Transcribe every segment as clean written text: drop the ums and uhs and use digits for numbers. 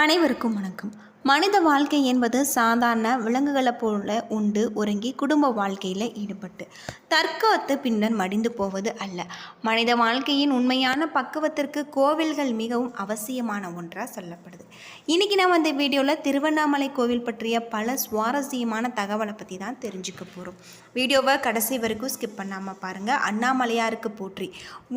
அனைவருக்கும் வணக்கம். மனித வாழ்க்கை என்பது சாதாரண விலங்குகளைப் போல உண்டு உறங்கி குடும்ப வாழ்க்கையில் ஈடுபட்டு தற்காத்து பின்னர் மடிந்து போவது அல்ல. மனித வாழ்க்கையின் உண்மையான பக்குவத்திற்கு கோவில்கள் மிகவும் அவசியமான ஒன்றாக சொல்லப்படுது. இன்றைக்கி நம்ம இந்த வீடியோவில் திருவண்ணாமலை கோவில் பற்றிய பல சுவாரஸ்யமான தகவலை பற்றி தான் தெரிஞ்சுக்க போகிறோம். வீடியோவை கடைசி வரைக்கும் ஸ்கிப் பண்ணாமல் பாருங்கள். அண்ணாமலையாருக்கு போற்றி,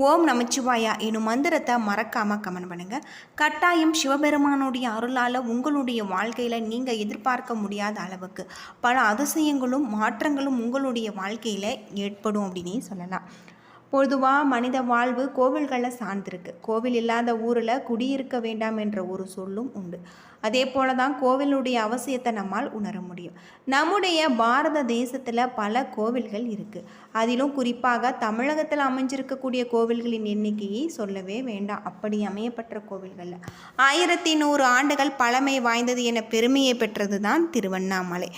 ஓம் நமச்சிவாயா எனும் மந்திரத்தை மறக்காமல் கமெண்ட் பண்ணுங்கள். கட்டாயம் சிவபெருமானுடைய அருளால் உங்களுடைய வாழ்க்கையில் நீங்கள் எதிர்பார்க்க முடியாத அளவுக்கு பல அதிசயங்களும் மாற்றங்களும் உங்களுடைய வாழ்க்கையில் ஏற்படும் அப்படின்னே சொல்லலாம். பொதுவாக மனித வாழ்வு கோவில்களை சார்ந்திருக்கு. கோவில் இல்லாத ஊரில் குடியிருக்க வேண்டாம் என்ற ஒரு சொல்லும் உண்டு. அதே போல தான் கோவிலுடைய அவசியத்தை நம்மால் உணர முடியும். நம்முடைய பாரத தேசத்தில் பல கோவில்கள் இருக்குது. அதிலும் குறிப்பாக தமிழகத்தில் அமைஞ்சிருக்கக்கூடிய கோவில்களின் எண்ணிக்கையை சொல்லவே வேண்டாம். அப்படி அமையப்பட்ட கோவில்களில் 1100 ஆண்டுகள் பழமை வாய்ந்தது என பெருமையை பெற்றது தான் திருவண்ணாமலை.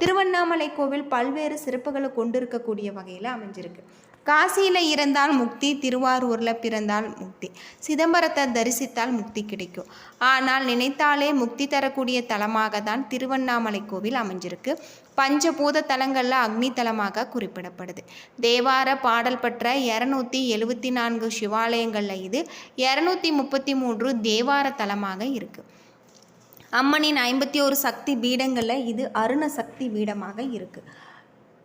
திருவண்ணாமலை கோவில் பல்வேறு சிறப்புகளை கொண்டிருக்கக்கூடிய வகையில் அமைஞ்சிருக்கு. காசியில் இருந்தால் முக்தி, திருவாரூரில் பிறந்தால் முக்தி, சிதம்பரத்தை தரிசித்தால் முக்தி கிடைக்கும். ஆனால் நினைத்தாலே முக்தி தரக்கூடிய தலமாக தான் திருவண்ணாமலை கோவில் அமைஞ்சிருக்கு. பஞ்சபூத தலங்களில் அக்னி தலமாக குறிப்பிடப்படுது. தேவார பாடல் பெற்ற 274 சிவாலயங்களில் இது 233 தேவார தலமாக இருக்குது. அம்மனின் 51 சக்தி பீடங்களில் இது அருண சக்தி பீடமாக இருக்குது.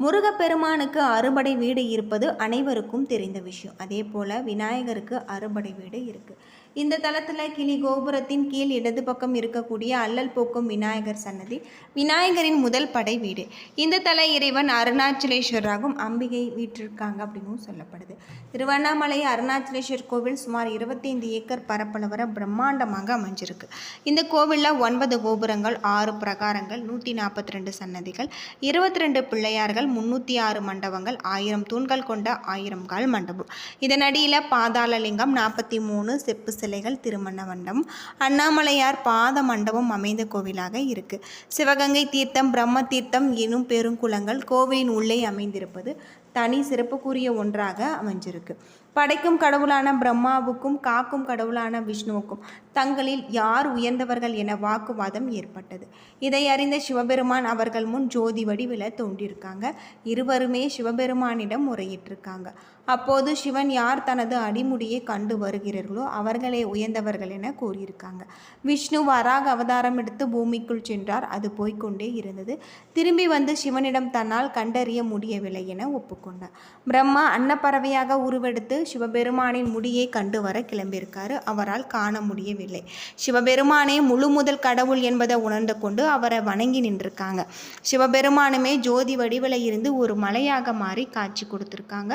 முருகப்பெருமானுக்கு அறுபடை வீடு இருப்பது அனைவருக்கும் தெரிந்த விஷயம். அதே போல் விநாயகருக்கு அறுபடை வீடு இருக்குது. இந்த தலத்தில் கிளி கோபுரத்தின் கீழ் இடது பக்கம் இருக்கக்கூடிய அல்லல் போக்கும் விநாயகர் சன்னதி விநாயகரின் முதல் படை வீடு. இந்த தல இறைவன் அருணாச்சலேஸ்வராகவும் அம்பிகை வீற்றிருக்காங்க அப்படின்னு சொல்லப்படுது. திருவண்ணாமலை அருணாச்சலேஸ்வர் கோவில் சுமார் 25 ஏக்கர் பரப்பளவரை பிரம்மாண்டமாக அமைஞ்சிருக்கு. இந்த கோவிலில் 9 கோபுரங்கள், 6 பிரகாரங்கள், 142 சன்னதிகள், 22 பிள்ளையார்கள், 306 மண்டபங்கள், 1000 தூண்கள் கொண்ட 1000 கால் மண்டபம். இதன் அடியில் பாதாளலிங்கம், 43 செப்பு சிலைகள், திருமண மண்டபம், அண்ணாமலையார் பாத மண்டபம் அமைந்த கோவிலாக இருக்கு. சிவகங்கை தீர்த்தம், பிரம்ம தீர்த்தம் எனும் பெருங்குளங்கள் கோவிலின் உள்ளே அமைந்திருப்பது தனி சிறப்புக்குரிய ஒன்றாக அமைஞ்சிருக்கு. படைக்கும் கடவுளான பிரம்மாவுக்கும் காக்கும் கடவுளான விஷ்ணுவுக்கும் தங்களில் யார் உயர்ந்தவர்கள் என வாக்குவாதம் ஏற்பட்டது. இதை அறிந்த சிவபெருமான் அவர்கள் முன் ஜோதி வடிவில் தோன்றியிருக்காங்க. இருவருமே சிவபெருமானிடம் முறையிட்டிருக்காங்க. அப்போது சிவன் யார் தனது அடிமுடியை கண்டு வருகிறார்களோ அவர்களே உயர்ந்தவர்கள் என கூறியிருக்காங்க. விஷ்ணு வராக அவதாரம் எடுத்து பூமிக்குள் சென்றார். அது போய்கொண்டே இருந்தது. திரும்பி வந்து சிவனிடம் தன்னால் கண்டறிய முடியவில்லை என ஒப்புக்கொண்டார். பிரம்மா அன்னப்பறவையாக உருவெடுத்து சிவபெருமானின் முடியை கண்டு வர கிளம்பியிருக்காரு. அவரால் காண முடியவில்லை. சிவபெருமானே முழு முதல் கடவுள் என்பதை உணர்ந்து கொண்டு அவரை வணங்கி நின்றிருக்காங்க. சிவபெருமானுமே ஜோதி வடிவில் இருந்து ஒரு மலையாக மாறி காட்சி கொடுத்துருக்காங்க.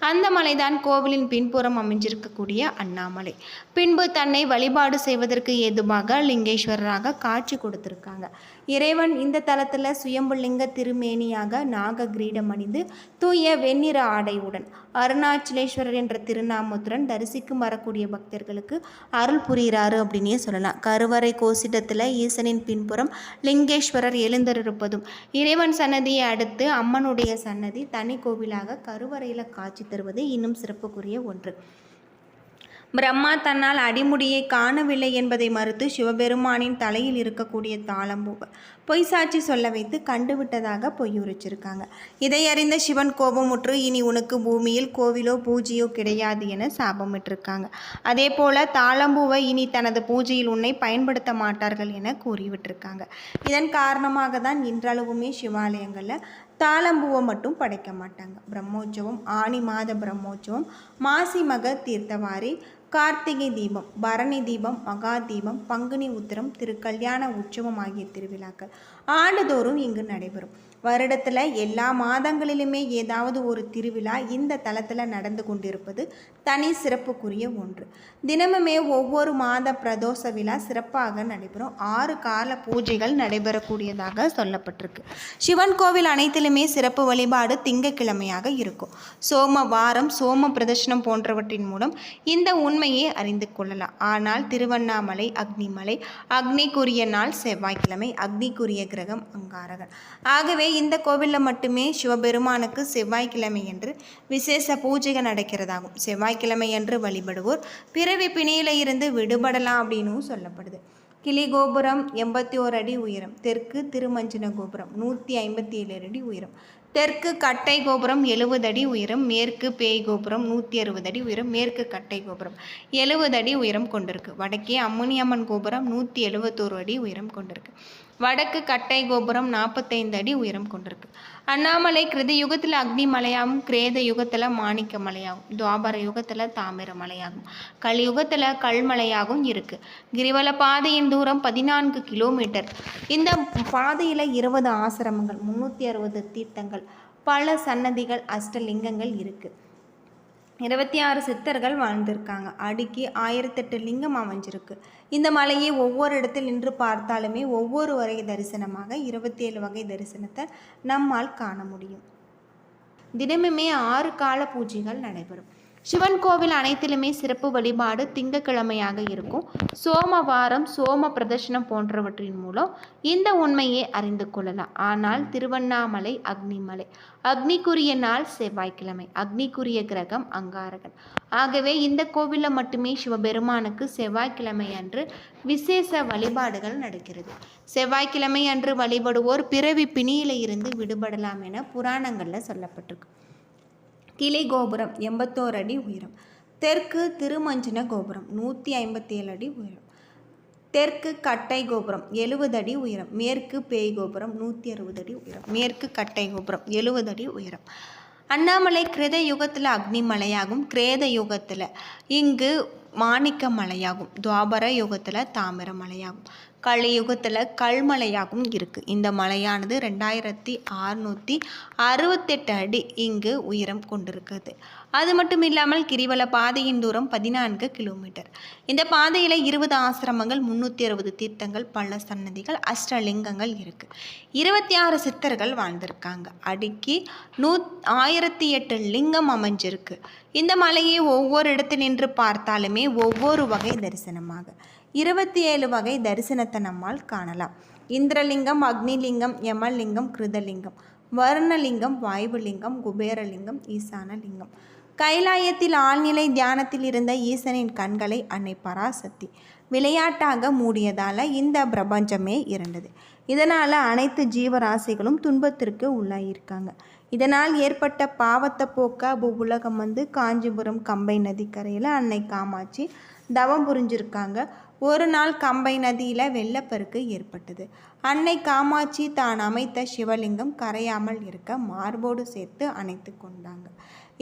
அந்த மலைதான் கோவிலின் பின்புறம் அமைஞ்சிருக்கக்கூடிய அண்ணாமலை. பின்பு தன்னை வழிபாடு செய்வதற்கு ஏதுவாக லிங்கேஸ்வரராக காட்சி கொடுத்திருக்காங்க. இறைவன் இந்த தலத்தில் சுயம்புலிங்க திருமேனியாக நாக கிரீடம் அணிந்து தூய வெண்ணிற ஆடையுடன் அருணாச்சலேஸ்வரர் என்ற திருநாமத்துடன் தரிசிக்கும் வரக்கூடிய பக்தர்களுக்கு அருள் புரிகிறாரு அப்படின்னே சொல்லலாம். கருவறை கோசிடத்தில் ஈசனின் பின்புறம் லிங்கேஸ்வரர் எழுந்திருப்பதும் இறைவன் சன்னதியை அடுத்து அம்மனுடைய சன்னதி தனி கோவிலாக கருவறையில் காட்சி தருவது இன்னும் சிறப்புக்குரிய ஒன்று. பிரம்மா தன்னால் அடிமுடியை காணவில்லை என்பதை மறுத்து சிவபெருமானின் தலையில் இருக்கக்கூடிய தாளம்பூவை பொய் சாட்சி சொல்ல வைத்து கண்டுவிட்டதாக பொய்யுரைச்சிருக்காங்க. இதை அறிந்த சிவன் கோபமுற்று இனி உனக்கு பூமியில் கோவிலோ பூஜையோ கிடையாது என சாபமிட்டிருக்காங்க. அதே போல தாளம்பூவை இனி தனது பூஜையில் உன்னை பயன்படுத்த மாட்டார்கள் என கூறிவிட்டிருக்காங்க. இதன் காரணமாக தான் இன்றளவுமே சிவாலயங்களில் தாளம்பூவை மட்டும் படைக்க மாட்டாங்க. பிரம்மோற்சவம், ஆனி மாத பிரம்மோற்சவம், மாசி மக தீர்த்தவாரி, கார்த்திகை தீபம், பரணி தீபம், மகா தீபம், பங்குனி உத்திரம், திருக்கல்யாண உற்சவம் ஆகிய திருவிழாக்கள் ஆண்டுதோறும் இங்கு நடைபெறும். வருடத்தில் எல்லா மாதங்களிலுமே ஏதாவது ஒரு திருவிழா இந்த தலத்தில் நடந்து கொண்டிருப்பது தனி சிறப்புக்குரிய ஒன்று. தினமுமே ஒவ்வொரு மாத பிரதோஷ விழா சிறப்பாக நடைபெறும். 6 கால பூஜைகள் நடைபெறக்கூடியதாக சொல்லப்பட்டிருக்கு. சிவன் கோவில் அனைத்திலுமே சிறப்பு வழிபாடு திங்கட்கிழமையாக இருக்கும். சோமவாரம், சோம பிரதர்ஷனம் போன்றவற்றின் மூலம் இந்த உண்மையை அறிந்து கொள்ளலாம். ஆனால் திருவண்ணாமலை அக்னிமலை, அக்னிக்குரிய நாள் செவ்வாய்க்கிழமை, அக்னிக்குரிய கிரகம் அங்காரகன். ஆகவே இந்த கோவிலில் மட்டுமே சிவபெருமானுக்கு செவ்வாய்க்கிழமை என்று விசேஷ பூஜைகள் நடக்கிறதாகும். செவ்வாய்க்கிழமை என்று வழிபடுவோர் பிறவி பிணியில இருந்து விடுபடலாம் அப்படின்னு சொல்லப்படுது. கிளி கோபுரம் 81 அடி உயரம். தெற்கு திருமஞ்சன கோபுரம் 157 அடி உயரம். தெற்கு கட்டை கோபுரம் 70 அடி உயரம். மேற்கு பேய் கோபுரம் 160 அடி உயரம். மேற்கு கட்டை கோபுரம் 70 அடி உயரம் கொண்டிருக்கு. வடக்கே அம்முனியம்மன் கோபுரம் 171 அடி உயரம் கொண்டிருக்கு. வடக்கு கட்டை கோபுரம் 45 அடி உயரம் கொண்டிருக்கு. அண்ணாமலை கிருத யுகத்தில் அக்னி மலையாகும். கிரேத யுகத்தில் மாணிக்க மலையாகும். துவாபர யுகத்தில் தாமிர மலையாகும். கலியுகத்தில் கல்மலையாகவும் இருக்கு. கிரிவல பாதையின் தூரம் 14 கிலோமீட்டர். இந்த பாதையில் 20 ஆசிரமங்கள், 360 தீர்த்தங்கள், பல சன்னதிகள், அஷ்டலிங்கங்கள் இருக்கு. 26 சித்தர்கள் வாழ்ந்திருக்காங்க. அடுக்கி 1008 லிங்கம் அமைஞ்சிருக்கு. இந்த மலையை ஒவ்வொரு இடத்தில் நின்று பார்த்தாலுமே ஒவ்வொரு வகை தரிசனமாக 27 வகை தரிசனத்தை நம்மால் காண முடியும். தினமுமே 6 கால பூஜைகள் நடைபெறும். சிவன் கோவில் அனைத்திலுமே சிறப்பு வழிபாடு திங்கட்கிழமையாக இருக்கும். சோமவாரம், சோம பிரதர்ஷனம் போன்றவற்றின் மூலம் இந்த உண்மையை அறிந்து கொள்ளலாம். ஆனால் திருவண்ணாமலை அக்னிமலை. அக்னிக்குரிய நாள் செவ்வாய்க்கிழமை. அக்னிக்குரிய கிரகம் அங்காரகன். ஆகவே இந்த கோவிலில் மட்டுமே சிவபெருமானுக்கு செவ்வாய்க்கிழமை அன்று விசேஷ வழிபாடுகள் நடக்கிறது. செவ்வாய்க்கிழமை அன்று வழிபடுவோர் பிறவி பிணியில இருந்து விடுபடலாம் என புராணங்களில் சொல்லப்பட்டிருக்கு. கிளி கோபுரம் 81 அடி உயரம். தெற்கு திருமஞ்சன கோபுரம் 157 அடி உயரம். தெற்கு கட்டை கோபுரம் 70 அடி உயரம். மேற்கு பேய் கோபுரம் 160 அடி உயரம். மேற்கு கட்டை கோபுரம் 70 அடி உயரம். அண்ணாமலை கிருத யுகத்தில் அக்னி மலையாகும். கிரேத யுகத்தில் இங்கு மாணிக்க மலையாகும். துவாபர யுகத்தில் தாமிர மலையாகும். கலியுகத்தில் கல்மலையாகவும் இருக்குது. இந்த மலையானது 2668 அடி இங்கு உயரம் கொண்டிருக்கிறது. அது மட்டும் இல்லாமல் கிரிவல பாதையின் தூரம் 14 கிலோமீட்டர். இந்த பாதையில் 20 ஆசிரமங்கள், 360 தீர்த்தங்கள், பல சன்னதிகள், அஷ்டலிங்கங்கள் இருக்குது. 26 சித்தர்கள் வாழ்ந்திருக்காங்க. அடுக்கி 1008 லிங்கம் அமைஞ்சிருக்கு. இந்த மலையை ஒவ்வொரு இடத்தில் நின்று பார்த்தாலுமே ஒவ்வொரு வகை தரிசனமாக 27 வகை தரிசனத்தை நம்மால் காணலாம். இந்திரலிங்கம், அக்னிலிங்கம், யமலிங்கம், கிருதலிங்கம், வருணலிங்கம், வாயுலிங்கம், குபேரலிங்கம், ஈசானலிங்கம். கைலாயத்தில் ஆழ்நிலை தியானத்தில் இருந்த ஈசனின் கண்களை அன்னை பராசக்தி விளையாட்டாக மூடியதால் இந்த பிரபஞ்சமே இருந்தது. இதனால் அனைத்து ஜீவராசிகளும் துன்பத்திற்கு உள்ளாயிருக்காங்க. இதனால் ஏற்பட்ட பாவத்தை போக்க உலகம் வந்து காஞ்சிபுரம் கம்பை நதிக்கரையில் அன்னை காமாட்சி தவம் புரிஞ்சிருக்காங்க. ஒரு நாள் கம்பை நதியில் வெள்ளப்பெருக்கு ஏற்பட்டது. அன்னை காமாட்சி தான் அமைத்த சிவலிங்கம் கரையாமல் இருக்க மார்போடு சேர்த்து அணைத்து கொண்டாங்க.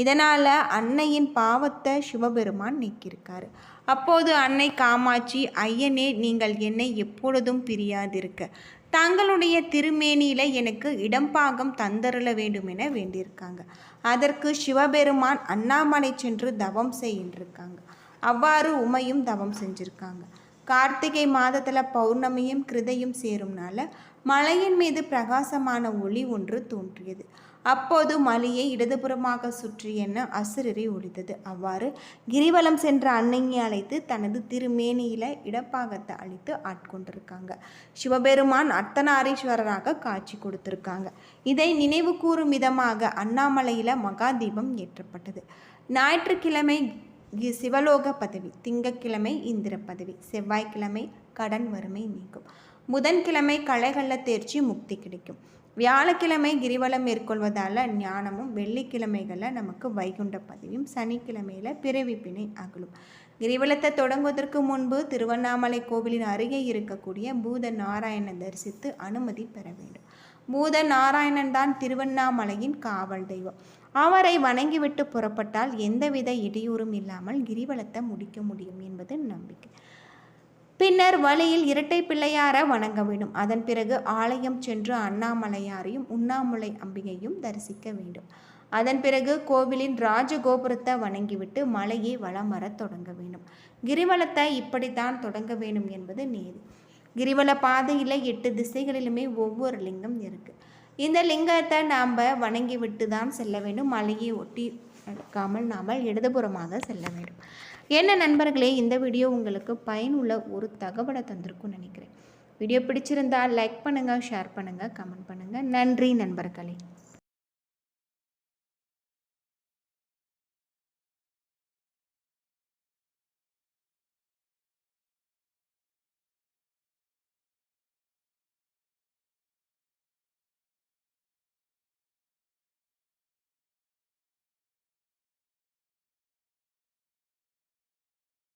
இதனால் அன்னையின் பாவத்தை சிவபெருமான் நீக்கியிருக்காரு. அப்போது அன்னை காமாட்சி, ஐயனே, நீங்கள் என்னை எப்பொழுதும் பிரியாதிருக்க தங்களுடைய திருமேனியில் எனக்கு இடம்பாகம் தந்தருள வேண்டும் என வேண்டியிருக்காங்க. அதற்கு சிவபெருமான் அண்ணாமலை சென்று தவம் செய்யிருக்காங்க. அவ்வாறு உமையும் தவம் செஞ்சுருக்காங்க. கார்த்திகை மாதத்தில் பௌர்ணமியும் கிருதையும் சேரும்னால மலையின் மீது பிரகாசமான ஒளி ஒன்று தோன்றியது. அப்போது மலையை இடதுபுறமாக சுற்றி என்ன அசுரரை ஒழித்தது. அவ்வாறு கிரிவலம் சென்ற அன்னையை அழைத்து தனது திருமேனியில இடப்பாகத்தை அளித்து ஆட்கொண்டிருக்காங்க. சிவபெருமான் அர்த்தநாரீஸ்வரராக காட்சி கொடுத்திருக்காங்க. இதை நினைவு கூறும் விதமாக அண்ணாமலையில மகாதீபம் ஏற்றப்பட்டது. ஞாயிற்றுக்கிழமை சிவலோக பதவி, திங்கட்கிழமை இந்திர பதவி, செவ்வாய்க்கிழமை கடன் வறுமை நீக்கும், புதன்கிழமை களைகளில் தேர்ச்சி முக்தி கிடைக்கும், வியாழக்கிழமை கிரிவலம் மேற்கொள்வதால் ஞானமும், வெள்ளிக்கிழமைகளில் நமக்கு வைகுண்ட பதவியும், சனிக்கிழமையில் பிறவி பிணை அகலும். கிரிவலத்தை தொடங்குவதற்கு முன்பு திருவண்ணாமலை கோவிலின் அருகே இருக்கக்கூடிய பூத நாராயணனை தரிசித்து அனுமதி பெற வேண்டும். பூத நாராயணன் தான் திருவண்ணாமலையின் காவல் தெய்வம். அவரை வணங்கிவிட்டு புறப்பட்டால் எந்தவித இடையூறும் இல்லாமல் கிரிவலத்தை முடிக்க முடியும் என்பது நம்பிக்கை. பின்னர் வழியில் இரட்டை பிள்ளையாரை வணங்க வேண்டும். அதன் பிறகு ஆலயம் சென்று அண்ணாமலையாரையும் உண்ணாமுலை அம்பிகையும் தரிசிக்க வேண்டும். அதன் பிறகு கோவிலின் ராஜகோபுரத்தை வணங்கிவிட்டு மலையை வலம் வர தொடங்க வேண்டும். கிரிவலத்தை இப்படித்தான் தொடங்க வேண்டும் என்பது நேரு. கிரிவல பாதையில் 8 திசைகளிலுமே ஒவ்வொரு லிங்கம் இருக்குது. இந்த லிங்கத்தை நாம் வணங்கி விட்டு தான் செல்ல வேண்டும். மலையை ஒட்டி நடக்காமல் நாம் இடதுபுறமாக செல்ல வேண்டும். என்ன நண்பர்களே, இந்த வீடியோ உங்களுக்கு பயனுள்ள ஒரு தகவலை தந்திருக்கும்னு நினைக்கிறேன். வீடியோ பிடிச்சிருந்தால் லைக் பண்ணுங்கள், ஷேர் பண்ணுங்கள், கமெண்ட் பண்ணுங்கள். நன்றி நண்பர்களே.